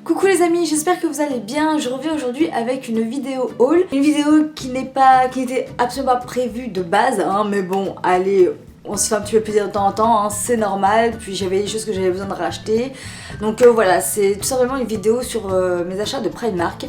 Coucou les amis, j'espère que vous allez bien. Je reviens aujourd'hui avec une vidéo haul. Une vidéo qui n'était absolument pas prévue de base, hein, mais bon, allez, on se fait un petit peu plaisir de temps en temps, hein, c'est normal. Puis j'avais des choses que j'avais besoin de racheter. Donc voilà, c'est tout simplement une vidéo sur mes achats de Primark.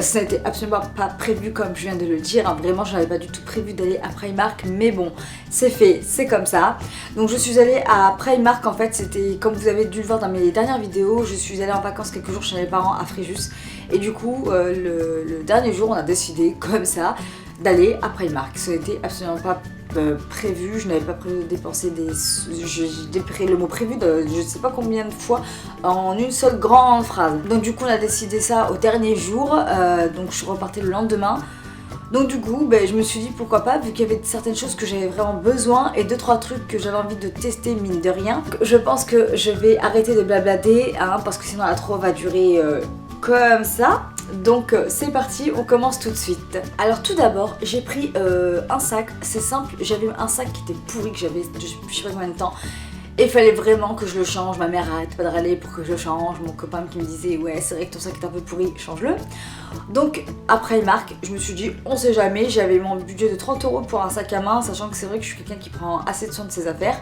Ça n'était absolument pas prévu comme je viens de le dire, hein. Vraiment je n'avais pas du tout prévu d'aller à Primark, mais bon, c'est fait, c'est comme ça. Donc je suis allée à Primark, en fait c'était comme vous avez dû le voir dans mes dernières vidéos, je suis allée en vacances quelques jours chez mes parents à Fréjus. Et du coup le dernier jour on a décidé comme ça d'aller à Primark. Ça n'était absolument pas prévu, je n'avais pas prévu de dépenser j'ai pris le mot prévu de je sais pas combien de fois en une seule grande phrase. Donc du coup on a décidé ça au dernier jour, donc je repartais le lendemain. Donc du coup je me suis dit pourquoi pas, vu qu'il y avait certaines choses que j'avais vraiment besoin et 2-3 trucs que j'avais envie de tester mine de rien. Je pense que je vais arrêter de blablater, hein, parce que sinon la trop va durer comme ça. Donc c'est parti, on commence tout de suite. Alors tout d'abord j'ai pris un sac, c'est simple, j'avais un sac qui était pourri, que j'avais je sais pas combien de temps. Et il fallait vraiment que je le change, ma mère arrête pas de râler pour que je le change, mon copain qui me disait ouais c'est vrai que ton sac est un peu pourri, change-le. Donc après Primark, je me suis dit on sait jamais, j'avais mon budget de 30 € pour un sac à main, sachant que c'est vrai que je suis quelqu'un qui prend assez de soin de ses affaires.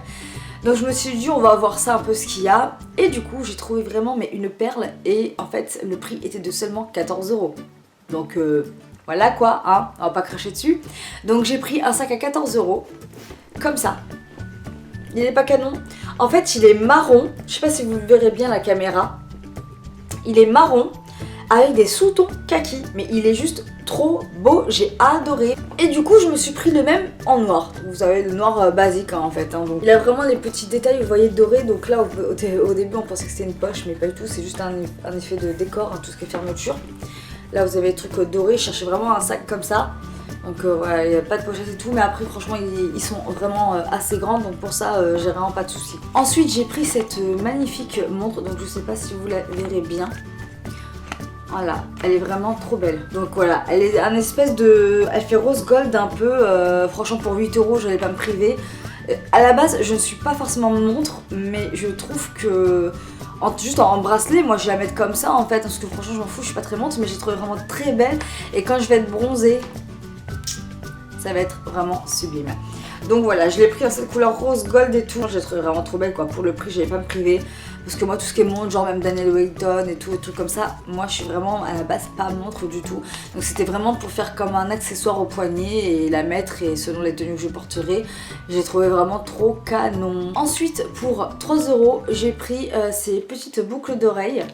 Donc je me suis dit on va voir ça un peu ce qu'il y a. Et du coup j'ai trouvé vraiment une perle et en fait le prix était de seulement 14 €. Donc voilà quoi, hein, on va pas cracher dessus. Donc j'ai pris un sac à 14 €, comme ça. Il n'est pas canon. En fait il est marron, je sais pas si vous verrez bien la caméra. Il est marron avec des sous-tons kaki, mais il est juste trop beau, j'ai adoré. Et du coup je me suis pris le même en noir. Vous savez le noir basique hein, en fait, hein. Donc, il a vraiment les petits détails, vous voyez, dorés. Donc là au début on pensait que c'était une poche, mais pas du tout, c'est juste un effet de décor, hein, tout ce qui est fermeture. Là vous avez le truc doré, je cherchais vraiment un sac comme ça. Donc voilà, il n'y a pas de pochette et tout, mais après franchement ils sont vraiment assez grands, donc pour ça j'ai vraiment pas de soucis. Ensuite j'ai pris cette magnifique montre, donc je sais pas si vous la verrez bien. Voilà, elle est vraiment trop belle. Donc voilà, elle est un espèce de... Elle fait rose gold un peu, franchement pour 8 € j'allais pas me priver. À la base je ne suis pas forcément montre, mais je trouve que... Juste en bracelet, moi je vais la mettre comme ça en fait, parce que franchement je m'en fous, je suis pas très montre, mais j'ai trouvé vraiment très belle. Et quand je vais être bronzée, ça va être vraiment sublime. Donc voilà, je l'ai pris en cette couleur rose gold et tout. Je l'ai trouvé vraiment trop belle quoi. Pour le prix, j'allais pas me priver. Parce que moi, tout ce qui est montre, genre même Daniel Wellington et tout, des trucs comme ça, moi je suis vraiment à la base pas montre du tout. Donc c'était vraiment pour faire comme un accessoire au poignet et la mettre, et selon les tenues que je porterai, j'ai trouvé vraiment trop canon. Ensuite, pour 3 €, j'ai pris ces petites boucles d'oreilles.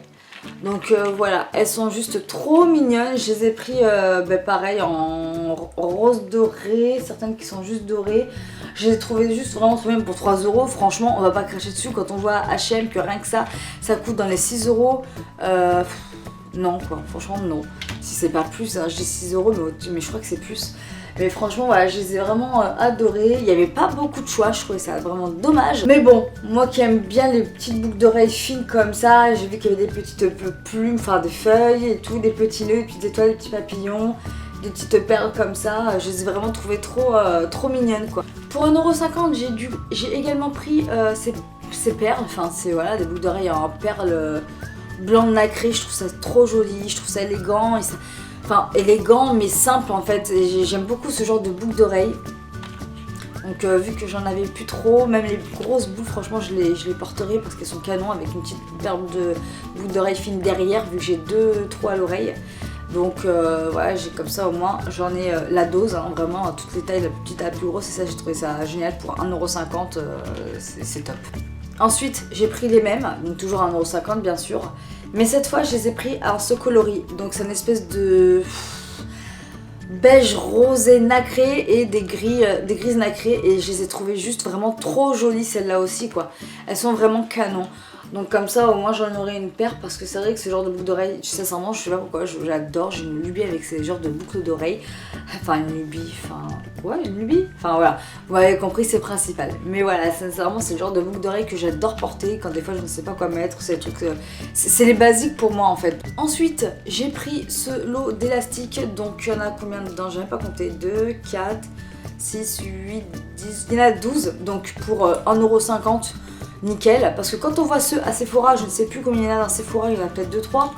Donc voilà, elles sont juste trop mignonnes. Je les ai pris pareil en rose doré, certaines qui sont juste dorées. Je les ai trouvées juste vraiment trop bien pour 3 €. Franchement, on va pas cracher dessus quand on voit H&M que rien que ça coûte dans les 6 €. Non quoi, franchement non. Si c'est pas plus, hein, je dis 6 €, mais je crois que c'est plus. Mais franchement voilà, je les ai vraiment adorées. Il n'y avait pas beaucoup de choix, je trouvais ça vraiment dommage. Mais bon, moi qui aime bien les petites boucles d'oreilles fines comme ça, j'ai vu qu'il y avait des petites plumes, enfin des feuilles et tout, des petits nœuds, des petites étoiles, des petits papillons, des petites perles comme ça. Je les ai vraiment trouvées trop mignonnes quoi. Pour 1,50 € j'ai également pris ces perles, enfin c'est voilà, des boucles d'oreilles en perles blanc nacré. Je trouve ça trop joli, je trouve ça élégant et ça... Enfin, élégant mais simple en fait, j'aime beaucoup ce genre de boucles d'oreilles. Donc vu que j'en avais plus trop, même les grosses boucles franchement je les porterai parce qu'elles sont canons, avec une petite paire de boucles d'oreilles fines derrière, vu que j'ai 2 trous à l'oreille. Donc voilà, j'ai comme ça au moins, j'en ai la dose, hein, vraiment à toutes les tailles, la plus petite à la plus grosse, et ça j'ai trouvé ça génial pour 1,50 €, c'est top. Ensuite j'ai pris les mêmes, donc toujours 1,50 € bien sûr. Mais cette fois je les ai pris en ce coloris, donc c'est une espèce de beige rosé nacré et des grises nacrées, et je les ai trouvées juste vraiment trop jolies celles-là aussi quoi. Elles sont vraiment canon. Donc comme ça au moins j'en aurai une paire, parce que c'est vrai que ce genre de boucles d'oreilles, sincèrement je sais pas pourquoi, j'adore, j'ai une lubie avec ces genres de boucles d'oreilles. Enfin une lubie, ouais une lubie, enfin voilà, vous m'avez compris, c'est principal. Mais voilà, sincèrement c'est le genre de boucles d'oreilles que j'adore porter quand des fois je ne sais pas quoi mettre, c'est les trucs, c'est les basiques pour moi en fait. Ensuite j'ai pris ce lot d'élastiques, donc il y en a combien dedans, j'ai même pas compté, 2, 4, 6, 8, 10, il y en a 12, donc pour 1,50 €. Nickel, parce que quand on voit ceux à Sephora, je ne sais plus combien il y en a dans Sephora, il y en a peut-être 2-3.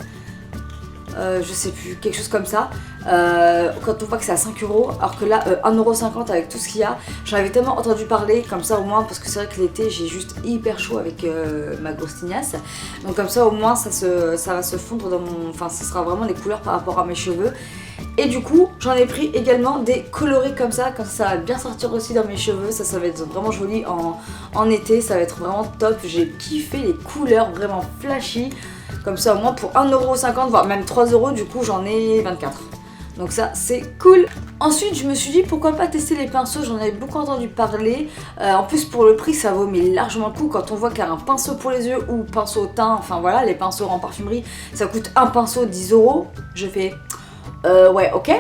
je sais plus, quelque chose comme ça. Quand on voit que c'est à 5 €, alors que là 1,50 € avec tout ce qu'il y a, j'en avais tellement entendu parler, comme ça au moins, parce que c'est vrai que l'été j'ai juste hyper chaud avec ma grosse tignasse, donc comme ça au moins ça va se fondre dans mon, enfin ça sera vraiment des couleurs par rapport à mes cheveux. Et du coup j'en ai pris également des colorés comme ça va bien sortir aussi dans mes cheveux, ça va être vraiment joli en été, ça va être vraiment top. J'ai kiffé les couleurs vraiment flashy. Comme ça au moins pour 1,50 €, voire même 3 €, du coup j'en ai 24. Donc ça c'est cool. Ensuite je me suis dit pourquoi pas tester les pinceaux, j'en avais beaucoup entendu parler. En plus pour le prix ça vaut mais largement le coup quand on voit qu'un pinceau pour les yeux ou pinceau teint, enfin voilà les pinceaux en parfumerie ça coûte un pinceau 10 €. Je fais ouais ok.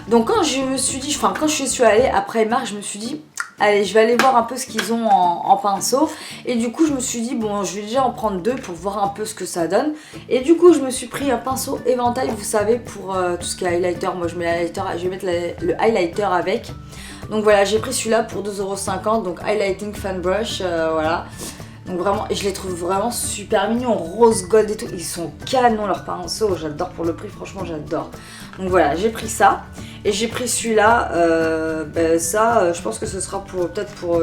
Donc quand je me suis dit, enfin quand je suis allée à Primark je me suis dit allez, je vais aller voir un peu ce qu'ils ont en pinceau. Et du coup, je me suis dit, bon, je vais déjà en prendre 2 pour voir un peu ce que ça donne. Et du coup, je me suis pris un pinceau éventail, vous savez, pour tout ce qui est highlighter. Moi, je mets l'highlighter, je vais mettre le highlighter avec. Donc voilà, j'ai pris celui-là pour 2,50 €. Donc Highlighting Fan Brush, voilà. Donc vraiment, et je les trouve vraiment super mignons, rose gold et tout. Ils sont canons leurs pinceaux, j'adore pour le prix, franchement j'adore. Donc voilà, j'ai pris ça. Et j'ai pris celui-là, je pense que ce sera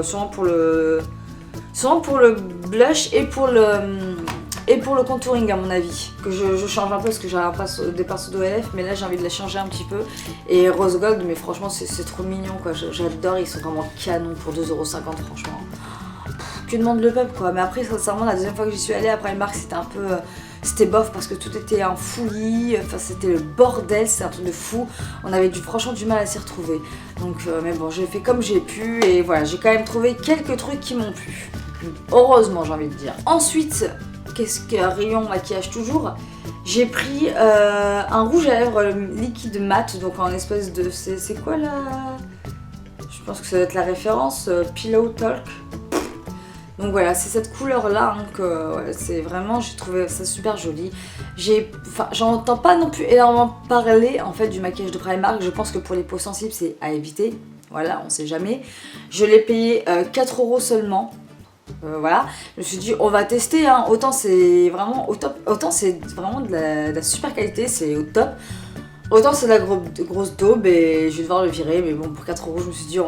sûrement pour le blush et pour le contouring à mon avis. Que je change un peu parce que j'ai des pinceaux d'OLF, mais là j'ai envie de les changer un petit peu. Et rose gold, mais franchement c'est trop mignon quoi, j'adore, ils sont vraiment canons pour 2,50 € franchement. Que demande le peuple quoi, mais après sincèrement la deuxième fois que j'y suis allée à Primark c'était un peu... C'était bof parce que tout était en fouillis, enfin c'était le bordel, c'était un truc de fou. On avait franchement du mal à s'y retrouver. Donc mais bon, j'ai fait comme j'ai pu et voilà, j'ai quand même trouvé quelques trucs qui m'ont plu. Heureusement j'ai envie de dire. Ensuite, qu'est-ce que rayon maquillage toujours, j'ai pris un rouge à lèvres liquide mat, donc en espèce de... C'est quoi là? Je pense que ça doit être la référence, Pillow Talk. Donc voilà, c'est cette couleur là que ouais, c'est vraiment, j'ai trouvé ça super joli. J'entends pas non plus énormément parler en fait du maquillage de Primark. Je pense que pour les peaux sensibles c'est à éviter. Voilà, on sait jamais. Je l'ai payé 4 € seulement. Voilà, je me suis dit on va tester hein. Autant c'est vraiment au top, autant c'est vraiment de la super qualité, c'est au top. Autant c'est de la grosse daube et je vais devoir le virer, mais bon pour 4 € je me suis dit,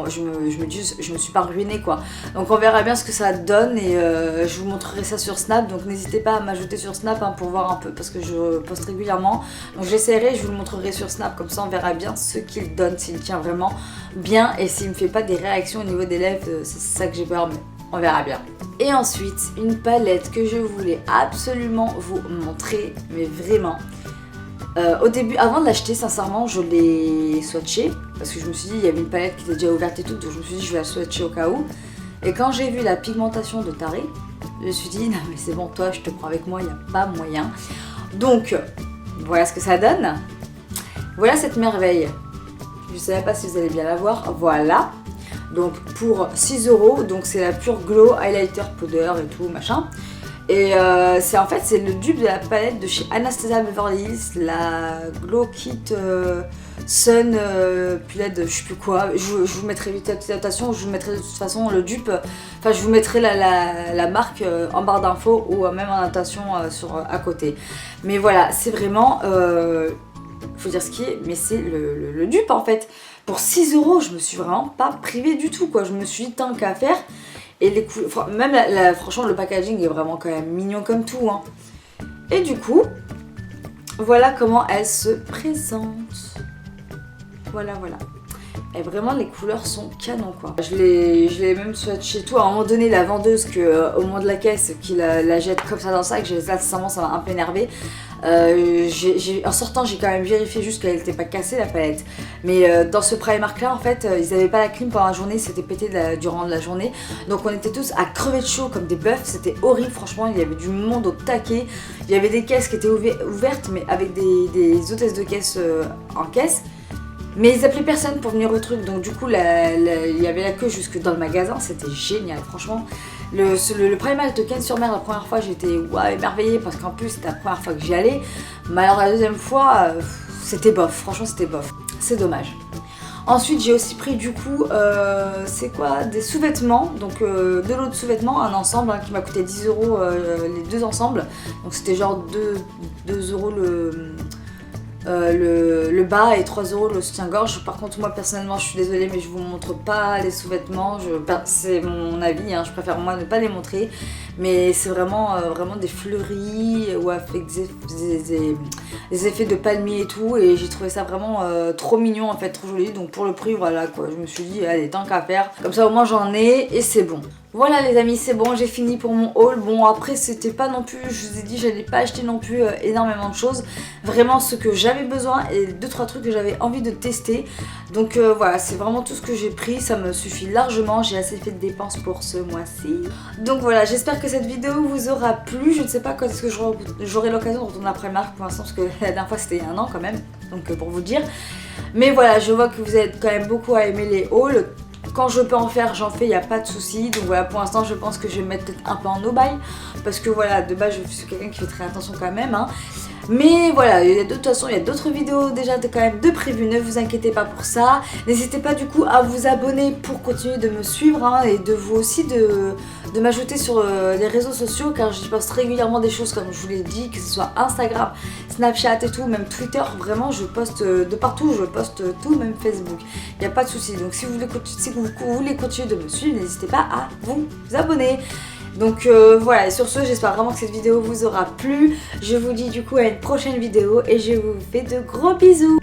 je me suis pas ruinée quoi. Donc on verra bien ce que ça donne et je vous montrerai ça sur Snap, donc n'hésitez pas à m'ajouter sur Snap hein, pour voir un peu parce que je poste régulièrement. Donc j'essaierai, je vous le montrerai sur Snap, comme ça on verra bien ce qu'il donne, s'il tient vraiment bien et s'il me fait pas des réactions au niveau des lèvres, c'est ça que j'ai peur, mais on verra bien. Et ensuite une palette que je voulais absolument vous montrer, mais vraiment. Au début, avant de l'acheter, sincèrement, je l'ai swatché parce que je me suis dit il y avait une palette qui était déjà ouverte et tout, donc je me suis dit je vais la swatcher au cas où. Et quand j'ai vu la pigmentation de Taré, je me suis dit non mais c'est bon, toi je te prends avec moi, il n'y a pas moyen. Donc voilà ce que ça donne. Voilà cette merveille. Je ne savais pas si vous allez bien la voir. Voilà. Donc pour 6 €, donc c'est la Pure Glow Highlighter Powder et tout machin. Et c'est le dupe de la palette de chez Anastasia Beverly Hills, la Glow Kit Sun Pulette, je sais plus quoi. Je vous mettrai vite attention, je vous mettrai de toute façon le dupe, enfin je vous mettrai la marque en barre d'infos ou même en notation à côté. Mais voilà, c'est vraiment, faut dire ce qui est, mais c'est le dupe en fait. Pour 6 €, je me suis vraiment pas privée du tout quoi, je me suis dit tant qu'à faire. Et les couleurs, même franchement le packaging est vraiment quand même mignon comme tout hein. Et du coup, voilà comment elle se présente. Voilà. Et vraiment les couleurs sont canons quoi. Je l'ai même swatché tout. À un moment donné la vendeuse au moment de la caisse qui la jette comme ça dans le sac, sincèrement ça m'a un peu énervé. En sortant j'ai quand même vérifié juste qu'elle n'était pas cassée la palette. Mais dans ce Primark là en fait ils n'avaient pas la clim pendant la journée, c'était pété durant la journée. Donc on était tous à crever de chaud comme des bœufs, c'était horrible franchement, il y avait du monde au taquet. Il y avait des caisses qui étaient ouvertes mais avec des hôtesses de caisse en caisse. Mais ils appelaient personne pour venir au truc, donc du coup il y avait la queue jusque dans le magasin, c'était génial franchement. Le Primark de Cannes-sur-Mer la première fois j'étais émerveillée parce qu'en plus c'était la première fois que j'y allais. Mais alors la deuxième fois c'était bof, franchement c'était bof, c'est dommage. Ensuite j'ai aussi pris du coup c'est quoi, des sous-vêtements, donc de l'eau de sous-vêtements, un ensemble hein, qui m'a coûté 10 € les deux ensembles. Donc c'était genre 2 € le bas et 3 € le soutien-gorge. Par contre moi personnellement je suis désolée mais je vous montre pas les sous-vêtements, c'est mon avis, hein, je préfère moi ne pas les montrer. Mais c'est vraiment, vraiment des fleuris ou avec des effets de palmier et tout. Et j'ai trouvé ça vraiment trop mignon en fait, trop joli. Donc pour le prix voilà quoi, je me suis dit allez tant qu'à faire. Comme ça au moins j'en ai et c'est bon. Voilà les amis, c'est bon, j'ai fini pour mon haul. Bon après c'était pas non plus, je vous ai dit j'allais pas acheter non plus énormément de choses. Vraiment ce que j'avais besoin et 2-3 trucs que j'avais envie de tester. Donc voilà, c'est vraiment tout ce que j'ai pris, ça me suffit largement. J'ai assez fait de dépenses pour ce mois-ci. Donc voilà, j'espère que cette vidéo vous aura plu. Je ne sais pas quand est-ce que j'aurai l'occasion de retourner après Primark pour l'instant parce que la dernière fois c'était il y a un an quand même. Donc pour vous dire. Mais voilà, je vois que vous êtes quand même beaucoup à aimer les hauls. Quand je peux en faire, j'en fais, il n'y a pas de souci. Donc voilà, pour l'instant, je pense que je vais me mettre peut-être un peu en no-buy. Parce que voilà, de base, je suis quelqu'un qui fait très attention quand même. Hein. Mais voilà, de toute façon, il y a d'autres vidéos déjà quand même de prévues, ne vous inquiétez pas pour ça. N'hésitez pas du coup à vous abonner pour continuer de me suivre hein, et de vous aussi de m'ajouter sur les réseaux sociaux car j'y poste régulièrement des choses comme je vous l'ai dit, que ce soit Instagram, Snapchat et tout, même Twitter, vraiment je poste de partout, je poste tout, même Facebook. Il n'y a pas de souci, donc si vous voulez continuer de me suivre, n'hésitez pas à vous abonner. Donc voilà, et sur ce, j'espère vraiment que cette vidéo vous aura plu. Je vous dis du coup à une prochaine vidéo et je vous fais de gros bisous.